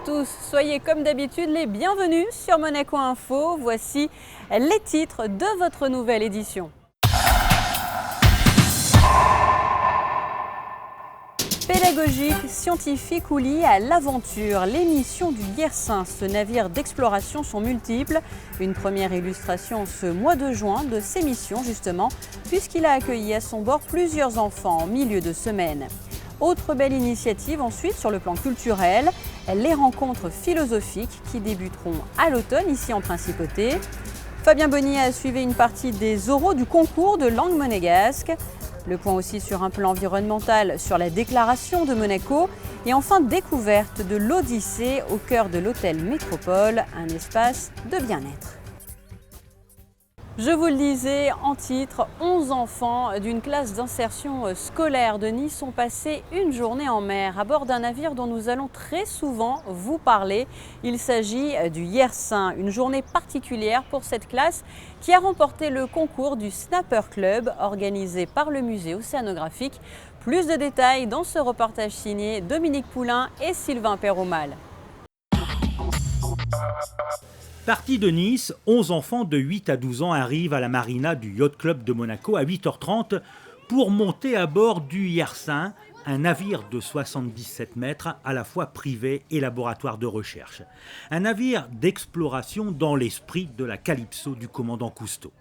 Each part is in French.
tous, soyez comme d'habitude les bienvenus sur Monaco Info. Voici les titres de votre nouvelle édition. Pédagogique, scientifique ou lié à l'aventure, les missions du Yersin, ce navire d'exploration sont multiples. Une première illustration ce mois de juin de ces missions justement, puisqu'il a accueilli à son bord plusieurs enfants en milieu de semaine. Autre belle initiative ensuite sur le plan culturel, les rencontres philosophiques qui débuteront à l'automne ici en Principauté. Fabien Bonnier a suivi une partie des oraux du concours de langue monégasque. Le point aussi sur un plan environnemental sur la déclaration de Monaco. Et enfin, découverte de l'Odyssée au cœur de l'hôtel Métropole, un espace de bien-être. Je vous le disais en titre, 11 enfants d'une classe d'insertion scolaire de Nice ont passé une journée en mer à bord d'un navire dont nous allons très souvent vous parler. Il s'agit du Yersin, une journée particulière pour cette classe qui a remporté le concours du Snapper Club organisé par le musée océanographique. Plus de détails dans ce reportage signé Dominique Poulain et Sylvain Perromal. Partis de Nice, 11 enfants de 8 à 12 ans arrivent à la marina du Yacht Club de Monaco à 8h30 pour monter à bord du Yersin, un navire de 77 mètres à la fois privé et laboratoire de recherche. Un navire d'exploration dans l'esprit de la Calypso du commandant Cousteau.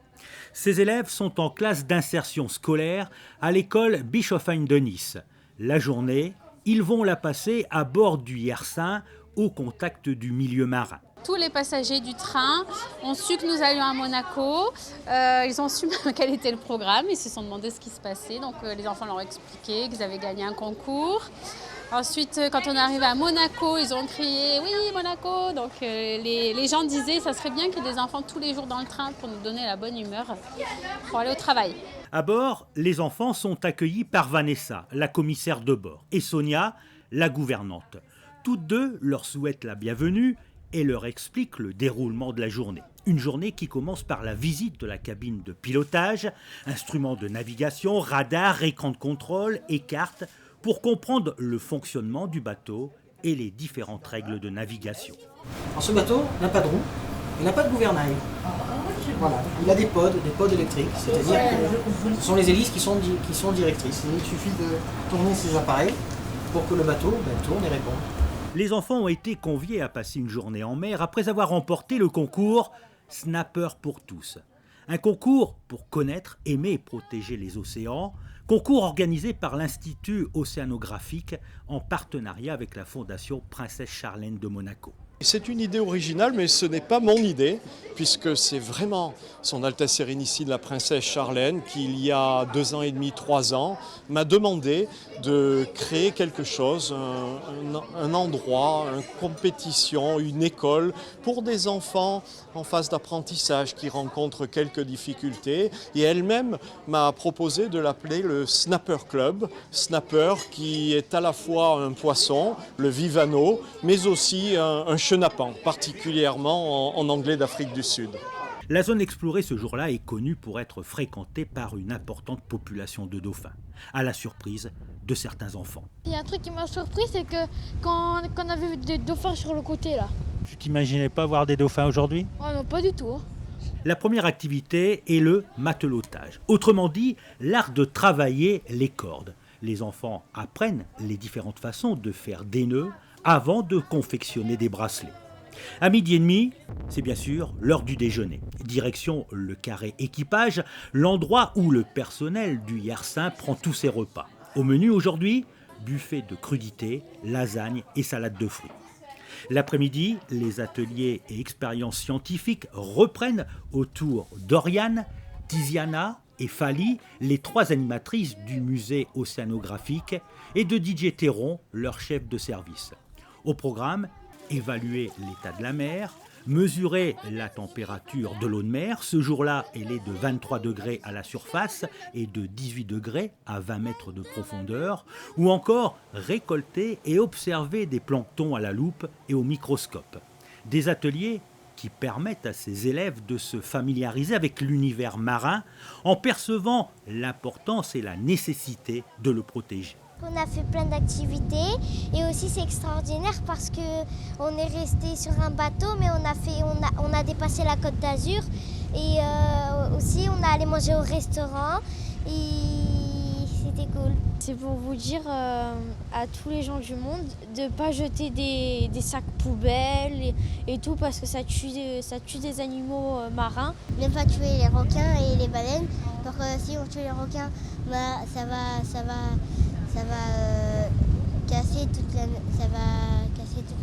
Ces élèves sont en classe d'insertion scolaire à l'école Bischoffsheim de Nice. La journée, ils vont la passer à bord du Yersin au contact du milieu marin. Tous les passagers du train ont su que nous allions à Monaco. Ils ont su quel était le programme. Ils se sont demandé ce qui se passait. Donc les enfants leur ont expliqué qu'ils avaient gagné un concours. Ensuite, quand on est arrivé à Monaco, ils ont crié « Oui, Monaco !» Donc les gens disaient « Ça serait bien qu'il y ait des enfants tous les jours dans le train pour nous donner la bonne humeur pour aller au travail. » À bord, les enfants sont accueillis par Vanessa, la commissaire de bord, et Sonia, la gouvernante. Toutes deux leur souhaitent la bienvenue et leur expliquent le déroulement de la journée. Une journée qui commence par la visite de la cabine de pilotage, instruments de navigation, radar, écran de contrôle et cartes pour comprendre le fonctionnement du bateau et les différentes règles de navigation. Alors ce bateau n'a pas de roue, il n'a pas de gouvernail. Voilà. Il a des pods électriques, c'est-à-dire que ce sont les hélices qui sont directrices. Il suffit de tourner ces appareils pour que le bateau tourne et réponde. Les enfants ont été conviés à passer une journée en mer après avoir remporté le concours Snapper pour tous. Un concours pour connaître, aimer et protéger les océans, concours organisé par l'Institut océanographique en partenariat avec la Fondation Princesse Charlène de Monaco. C'est une idée originale, mais ce n'est pas mon idée, puisque c'est vraiment Son Altesse Sérénissime la Princesse Charlène qui, il y a 2 ans et demi, 3 ans, m'a demandé de créer quelque chose, un endroit, une compétition, une école pour des enfants en phase d'apprentissage qui rencontrent quelques difficultés. Et elle-même m'a proposé de l'appeler le Snapper Club. Snapper qui est à la fois un poisson, le vivano, mais aussi un chenapan, particulièrement en anglais d'Afrique du Sud. La zone explorée ce jour-là est connue pour être fréquentée par une importante population de dauphins, à la surprise de certains enfants. Il y a un truc qui m'a surpris, c'est que quand on a vu des dauphins sur le côté là. Tu t'imaginais pas voir des dauphins aujourd'hui ? Oh non, pas du tout. La première activité est le matelotage, autrement dit l'art de travailler les cordes. Les enfants apprennent les différentes façons de faire des nœuds avant de confectionner des bracelets. À 12h30, c'est bien sûr l'heure du déjeuner. Direction le carré équipage, l'endroit où le personnel du Yersin prend tous ses repas. Au menu aujourd'hui, buffet de crudités, lasagne et salade de fruits. L'après-midi, les ateliers et expériences scientifiques reprennent autour d'Oriane, Tiziana et Fali, les 3 animatrices du musée océanographique, et de Didier Théron, leur chef de service. Au programme, évaluer l'état de la mer, mesurer la température de l'eau de mer. Ce jour-là, elle est de 23 degrés à la surface et de 18 degrés à 20 mètres de profondeur. Ou encore récolter et observer des planctons à la loupe et au microscope. Des ateliers qui permettent à ces élèves de se familiariser avec l'univers marin en percevant l'importance et la nécessité de le protéger. On a fait plein d'activités et aussi c'est extraordinaire parce qu'on est resté sur un bateau mais on a dépassé la Côte d'Azur et aussi on est allé manger au restaurant et c'était cool. C'est pour vous dire à tous les gens du monde de ne pas jeter des sacs poubelles et tout parce que ça tue des animaux marins. Ne pas tuer les requins et les baleines. Donc si on tue les requins, ça va casser toute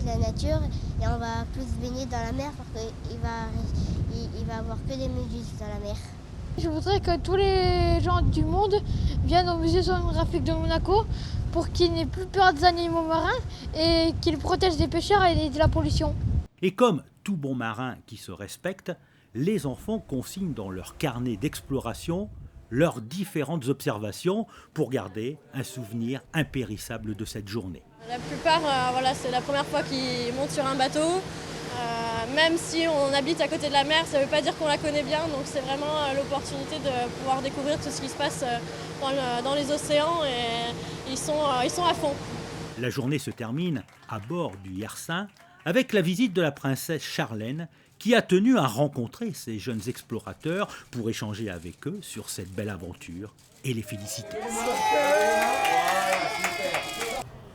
la nature et on va plus se baigner dans la mer parce qu'il va avoir que des méduses dans la mer. Je voudrais que tous les gens du monde viennent au musée océanographique de Monaco pour qu'ils n'aient plus peur des animaux marins et qu'ils protègent des pêcheurs et de la pollution. Et comme tout bon marin qui se respecte, les enfants consignent dans leur carnet d'exploration leurs différentes observations pour garder un souvenir impérissable de cette journée. La plupart, c'est la première fois qu'ils montent sur un bateau. Même si on habite à côté de la mer, ça ne veut pas dire qu'on la connaît bien. Donc c'est vraiment l'opportunité de pouvoir découvrir tout ce qui se passe dans les océans et ils sont à fond. La journée se termine à bord du Yersin avec la visite de la princesse Charlène qui a tenu à rencontrer ces jeunes explorateurs pour échanger avec eux sur cette belle aventure et les féliciter.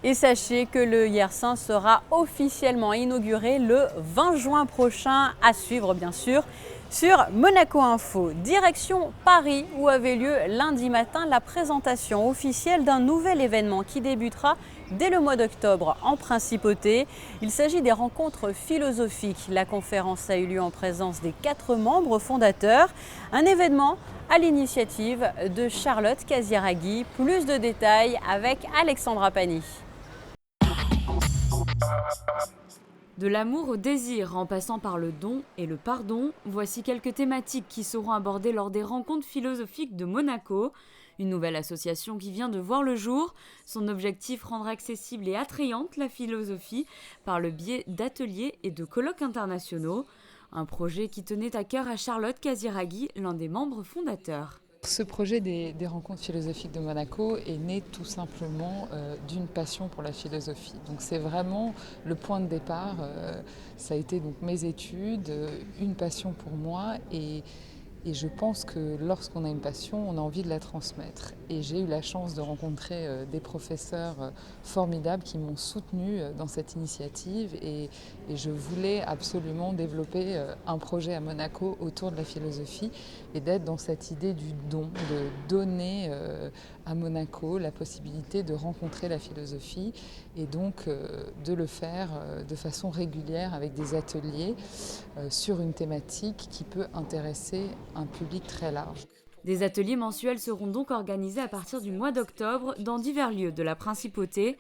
Et sachez que le Yersin sera officiellement inauguré le 20 juin prochain, à suivre bien sûr sur Monaco Info. Direction Paris où avait lieu lundi matin la présentation officielle d'un nouvel événement qui débutera dès le mois d'octobre en Principauté. Il s'agit des rencontres philosophiques. La conférence a eu lieu en présence des 4 membres fondateurs. Un événement à l'initiative de Charlotte Casiraghi. Plus de détails avec Alexandra Pani. De l'amour au désir, en passant par le don et le pardon, voici quelques thématiques qui seront abordées lors des rencontres philosophiques de Monaco. Une nouvelle association qui vient de voir le jour. Son objectif, rendre accessible et attrayante la philosophie par le biais d'ateliers et de colloques internationaux. Un projet qui tenait à cœur à Charlotte Casiraghi, l'un des membres fondateurs. Ce projet des rencontres philosophiques de Monaco est né tout simplement d'une passion pour la philosophie. Donc c'est vraiment le point de départ. Ça a été donc mes études, une passion pour moi et je pense que lorsqu'on a une passion, on a envie de la transmettre. Et j'ai eu la chance de rencontrer des professeurs formidables qui m'ont soutenue dans cette initiative et je voulais absolument développer un projet à Monaco autour de la philosophie et d'être dans cette idée du don, de donner à Monaco la possibilité de rencontrer la philosophie et donc de le faire de façon régulière avec des ateliers sur une thématique qui peut intéresser un public très large. Des ateliers mensuels seront donc organisés à partir du mois d'octobre dans divers lieux de la Principauté.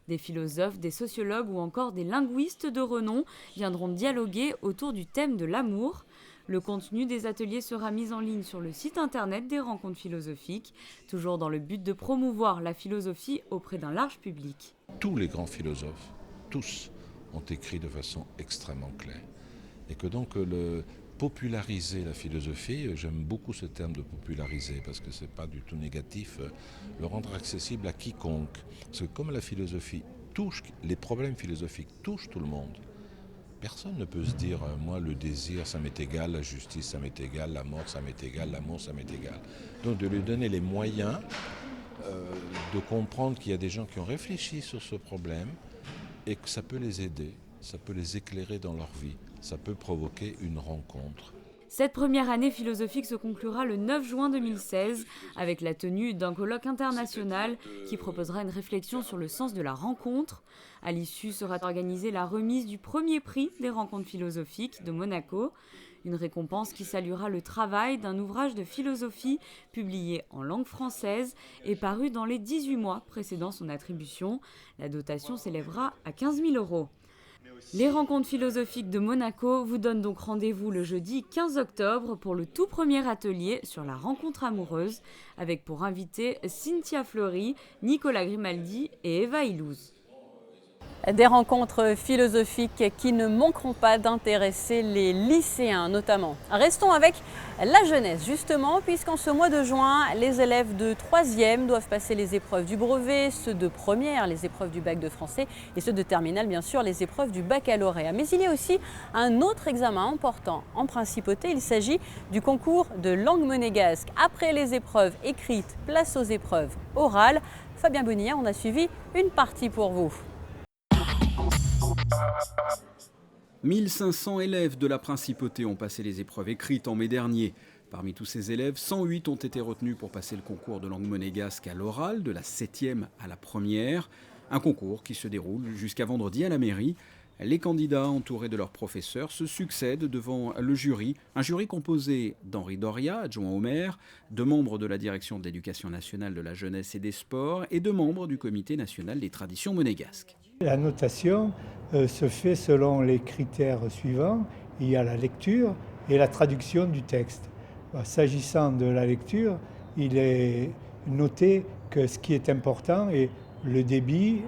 Des philosophes, des sociologues ou encore des linguistes de renom viendront dialoguer autour du thème de l'amour. Le contenu des ateliers sera mis en ligne sur le site internet des rencontres philosophiques, toujours dans le but de promouvoir la philosophie auprès d'un large public. Tous les grands philosophes, tous, ont écrit de façon extrêmement claire. Et que donc populariser la philosophie, j'aime beaucoup ce terme de populariser parce que ce n'est pas du tout négatif, le rendre accessible à quiconque. Parce que comme la philosophie touche, les problèmes philosophiques touchent tout le monde, personne ne peut se dire moi le désir ça m'est égal, la justice ça m'est égal, la mort ça m'est égal, l'amour ça m'est égal. Donc de lui donner les moyens de comprendre qu'il y a des gens qui ont réfléchi sur ce problème et que ça peut les aider, ça peut les éclairer dans leur vie. Ça peut provoquer une rencontre. Cette première année philosophique se conclura le 9 juin 2016 avec la tenue d'un colloque international qui proposera une réflexion sur le sens de la rencontre. À l'issue sera organisée la remise du premier prix des rencontres philosophiques de Monaco, une récompense qui saluera le travail d'un ouvrage de philosophie publié en langue française et paru dans les 18 mois précédant son attribution. La dotation s'élèvera à 15 000 €. Les rencontres philosophiques de Monaco vous donnent donc rendez-vous le jeudi 15 octobre pour le tout premier atelier sur la rencontre amoureuse avec pour invités Cynthia Fleury, Nicolas Grimaldi et Eva Illouz. Des rencontres philosophiques qui ne manqueront pas d'intéresser les lycéens notamment. Restons avec la jeunesse justement, puisqu'en ce mois de juin, les élèves de 3e doivent passer les épreuves du brevet, ceux de première, les épreuves du bac de français, et ceux de terminale, bien sûr, les épreuves du baccalauréat. Mais il y a aussi un autre examen important en principauté, il s'agit du concours de langue monégasque. Après les épreuves écrites, place aux épreuves orales. Fabien Bonilla, on a suivi une partie pour vous. 1500 élèves de la Principauté ont passé les épreuves écrites en mai dernier. Parmi tous ces élèves, 108 ont été retenus pour passer le concours de langue monégasque à l'oral, de la 7e à la première. Un concours qui se déroule jusqu'à vendredi à la mairie. Les candidats, entourés de leurs professeurs, se succèdent devant le jury. Un jury composé d'Henri Doria, adjoint au maire, de membres de la direction de l'éducation nationale, de la jeunesse et des sports et de membres du comité national des traditions monégasques. La notation se fait selon les critères suivants. Il y a la lecture et la traduction du texte. S'agissant de la lecture, il est noté que ce qui est important est le débit,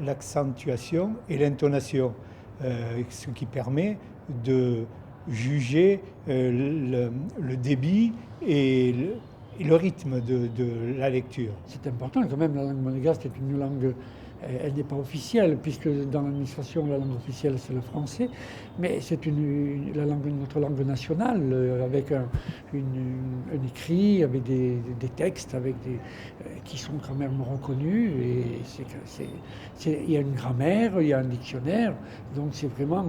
l'accentuation et l'intonation, ce qui permet de juger le débit et le rythme de la lecture. C'est important quand même, la langue monégasque est une langue. Elle n'est pas officielle, puisque dans l'administration, la langue officielle, c'est le français, mais c'est notre langue nationale, avec un écrit, avec des textes qui sont quand même reconnus. Et il y a une grammaire, il y a un dictionnaire, donc c'est vraiment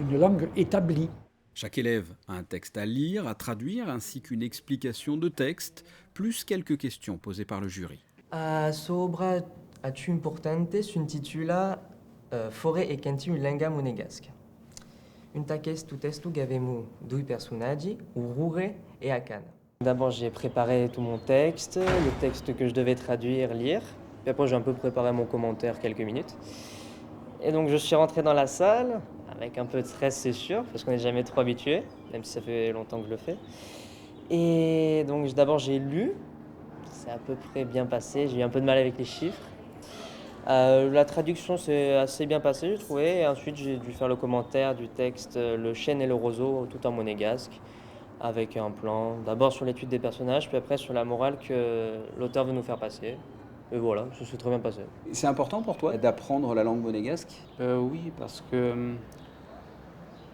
une langue établie. Chaque élève a un texte à lire, à traduire, ainsi qu'une explication de texte, plus quelques questions posées par le jury. Aciu importante s'intitula Fore e canti in lingua monégasque. Un aquestu testu gavemu due personaggi, Urure et Akan. D'abord, j'ai préparé tout mon texte, le texte que je devais traduire, lire. Puis après, j'ai un peu préparé mon commentaire quelques minutes. Et donc, je suis rentré dans la salle, avec un peu de stress, c'est sûr, parce qu'on n'est jamais trop habitué, même si ça fait longtemps que je le fais. Et donc, d'abord, j'ai lu. C'est à peu près bien passé. J'ai eu un peu de mal avec les chiffres. La traduction s'est assez bien passée, j'ai trouvé. Et ensuite, j'ai dû faire le commentaire du texte Le chêne et le roseau, tout en monégasque, avec un plan d'abord sur l'étude des personnages, puis après sur la morale que l'auteur veut nous faire passer. Et voilà, ça s'est très bien passé. C'est important pour toi d'apprendre la langue monégasque ? Oui, parce que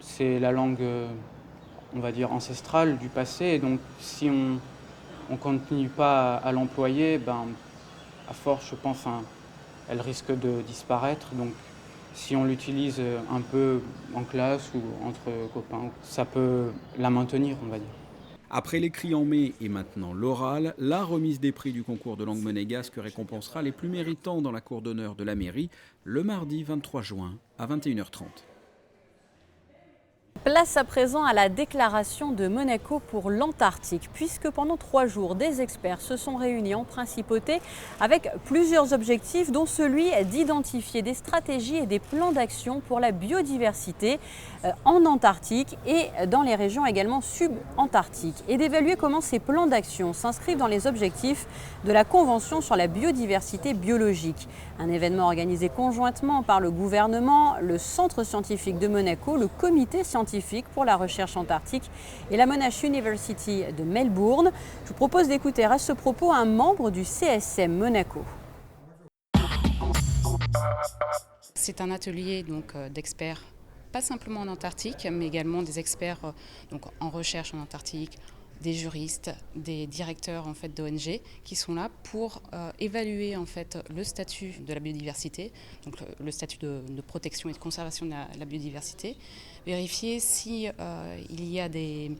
c'est la langue, on va dire, ancestrale du passé. Et donc, si on ne continue pas à l'employer, à force, je pense, elle risque de disparaître. Donc, si on l'utilise un peu en classe ou entre copains, ça peut la maintenir, on va dire. Après l'écrit en mai et maintenant l'oral, la remise des prix du concours de langue monégasque récompensera les plus méritants dans la cour d'honneur de la mairie le mardi 23 juin à 21h30. Place à présent à la déclaration de Monaco pour l'Antarctique, puisque pendant 3 jours, des experts se sont réunis en principauté avec plusieurs objectifs, dont celui d'identifier des stratégies et des plans d'action pour la biodiversité en Antarctique et dans les régions également subantarctiques, et d'évaluer comment ces plans d'action s'inscrivent dans les objectifs de la Convention sur la biodiversité biologique. Un événement organisé conjointement par le gouvernement, le Centre scientifique de Monaco, le Comité scientifique pour la recherche antarctique et la Monash University de Melbourne. Je vous propose d'écouter à ce propos un membre du CSM Monaco. C'est un atelier d'experts, pas simplement en Antarctique, mais également des experts en recherche en Antarctique, des juristes, des directeurs d'ONG qui sont là pour évaluer le statut de la biodiversité, donc le statut de protection et de conservation de la biodiversité, vérifier si il y a des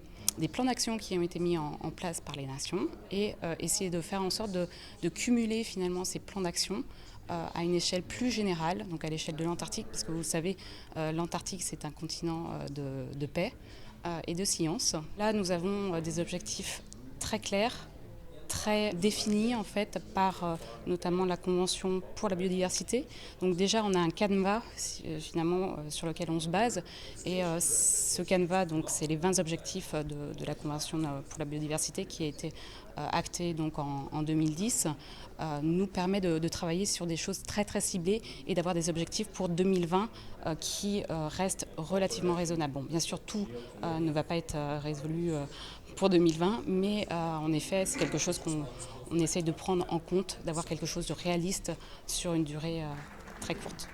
plans d'action qui ont été mis en place par les nations et essayer de faire en sorte de cumuler finalement ces plans d'action à une échelle plus générale, donc à l'échelle de l'Antarctique, parce que vous le savez, l'Antarctique c'est un continent de paix et de science. Là, nous avons des objectifs très clairs, très définie en fait par notamment la Convention pour la biodiversité. Donc déjà on a un canevas finalement sur lequel on se base et ce canevas donc c'est les 20 objectifs de la Convention pour la biodiversité qui a été acté donc en 2010 nous permet de travailler sur des choses très très ciblées et d'avoir des objectifs pour 2020 qui restent relativement raisonnables. Bon, bien sûr tout ne va pas être résolu pour 2020, mais en effet c'est quelque chose qu'on essaye de prendre en compte, d'avoir quelque chose de réaliste sur une durée très courte.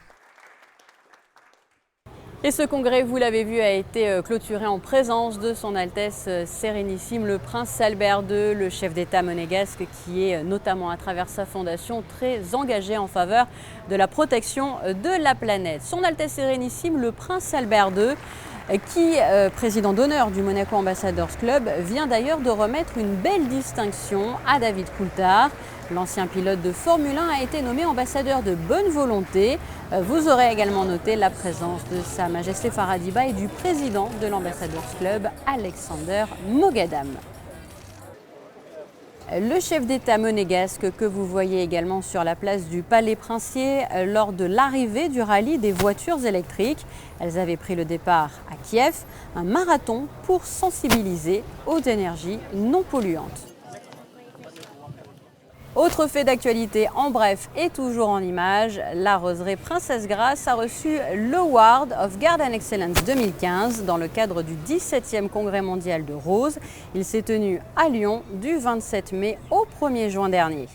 Et ce congrès, vous l'avez vu, a été clôturé en présence de son Altesse Sérénissime, le Prince Albert II, le chef d'État monégasque, qui est notamment à travers sa fondation très engagé en faveur de la protection de la planète. Son Altesse Sérénissime, le Prince Albert II, qui, président d'honneur du Monaco Ambassadors Club, vient d'ailleurs de remettre une belle distinction à David Coulthard. L'ancien pilote de Formule 1 a été nommé ambassadeur de bonne volonté. Vous aurez également noté la présence de Sa Majesté Faradiba et du président de l'Ambassadors Club, Alexander Mogadam. Le chef d'État monégasque que vous voyez également sur la place du Palais Princier lors de l'arrivée du rallye des voitures électriques. Elles avaient pris le départ à Kiev, un marathon pour sensibiliser aux énergies non polluantes. Autre fait d'actualité en bref et toujours en images, la roseraie Princesse Grace a reçu l'Award of Garden Excellence 2015 dans le cadre du 17e Congrès mondial de roses. Il s'est tenu à Lyon du 27 mai au 1er juin dernier.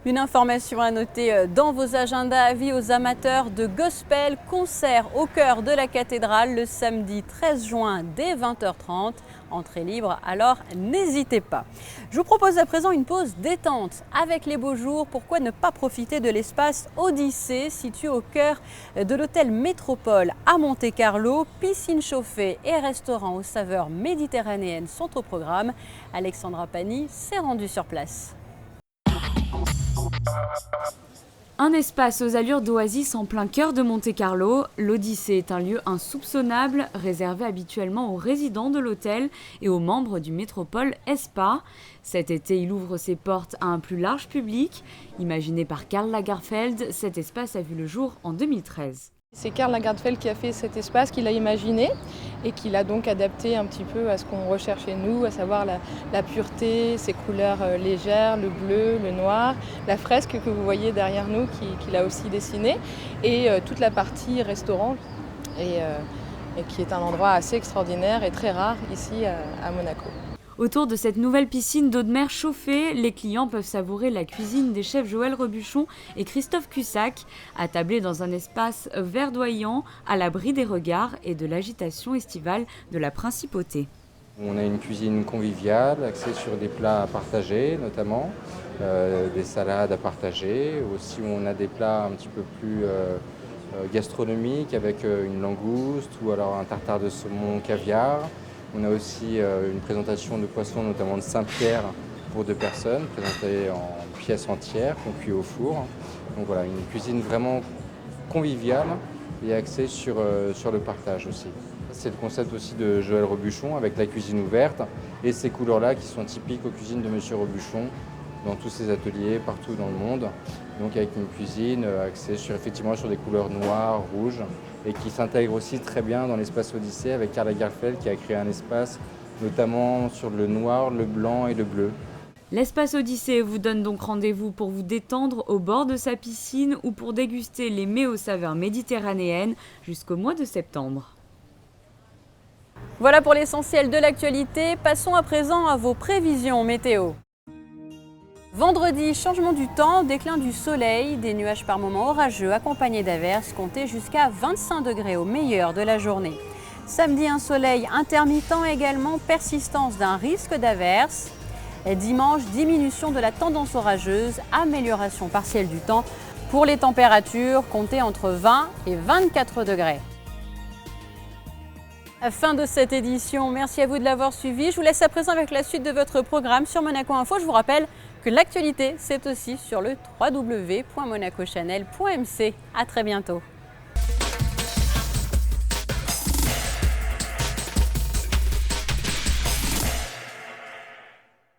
Une information à noter dans vos agendas, avis aux amateurs de gospel, concert au cœur de la cathédrale le samedi 13 juin dès 20h30. Entrée libre, alors n'hésitez pas. Je vous propose à présent une pause détente avec les beaux jours. Pourquoi ne pas profiter de l'espace Odyssée situé au cœur de l'hôtel Métropole à Monte-Carlo. Piscine chauffée et restaurant aux saveurs méditerranéennes sont au programme. Alexandra Pani s'est rendue sur place. Un espace aux allures d'oasis en plein cœur de Monte-Carlo, l'Odyssée est un lieu insoupçonnable, réservé habituellement aux résidents de l'hôtel et aux membres du Métropole Spa. Cet été, il ouvre ses portes à un plus large public. Imaginé par Karl Lagerfeld, cet espace a vu le jour en 2013. C'est Karl Lagerfeld qui a fait cet espace, qui l'a imaginé et qui l'a donc adapté un petit peu à ce qu'on recherche chez nous, à savoir la pureté, ses couleurs légères, le bleu, le noir, la fresque que vous voyez derrière nous qu'il a aussi dessinée et toute la partie restaurant et qui est un endroit assez extraordinaire et très rare ici à Monaco. Autour de cette nouvelle piscine d'eau de mer chauffée, les clients peuvent savourer la cuisine des chefs Joël Robuchon et Christophe Cussac, attablés dans un espace verdoyant, à l'abri des regards et de l'agitation estivale de la principauté. On a une cuisine conviviale, axée sur des plats à partager notamment, des salades à partager. Aussi on a des plats un petit peu plus gastronomiques avec une langouste ou alors un tartare de saumon caviar. On a aussi une présentation de poissons, notamment de Saint-Pierre pour 2 personnes, présentée en pièces entières, qu'on cuit au four. Donc voilà, une cuisine vraiment conviviale et axée sur le partage aussi. C'est le concept aussi de Joël Robuchon avec la cuisine ouverte et ces couleurs-là qui sont typiques aux cuisines de Monsieur Robuchon dans tous ses ateliers partout dans le monde. Donc avec une cuisine axée effectivement sur des couleurs noires, rouges et qui s'intègre aussi très bien dans l'espace Odyssée avec Karl Lagerfeld qui a créé un espace notamment sur le noir, le blanc et le bleu. L'espace Odyssée vous donne donc rendez-vous pour vous détendre au bord de sa piscine ou pour déguster les mets aux saveurs méditerranéennes jusqu'au mois de septembre. Voilà pour l'essentiel de l'actualité. Passons à présent à vos prévisions météo. Vendredi, changement du temps, déclin du soleil, des nuages par moments orageux accompagnés d'averses, comptez jusqu'à 25 degrés au meilleur de la journée. Samedi, un soleil intermittent également, persistance d'un risque d'averses. Dimanche, diminution de la tendance orageuse, amélioration partielle du temps. Pour les températures, comptez entre 20 et 24 degrés. Fin de cette édition, merci à vous de l'avoir suivi. Je vous laisse à présent avec la suite de votre programme sur Monaco Info. Je vous rappelle que l'actualité, c'est aussi sur le www.monacochannel.mc. À très bientôt.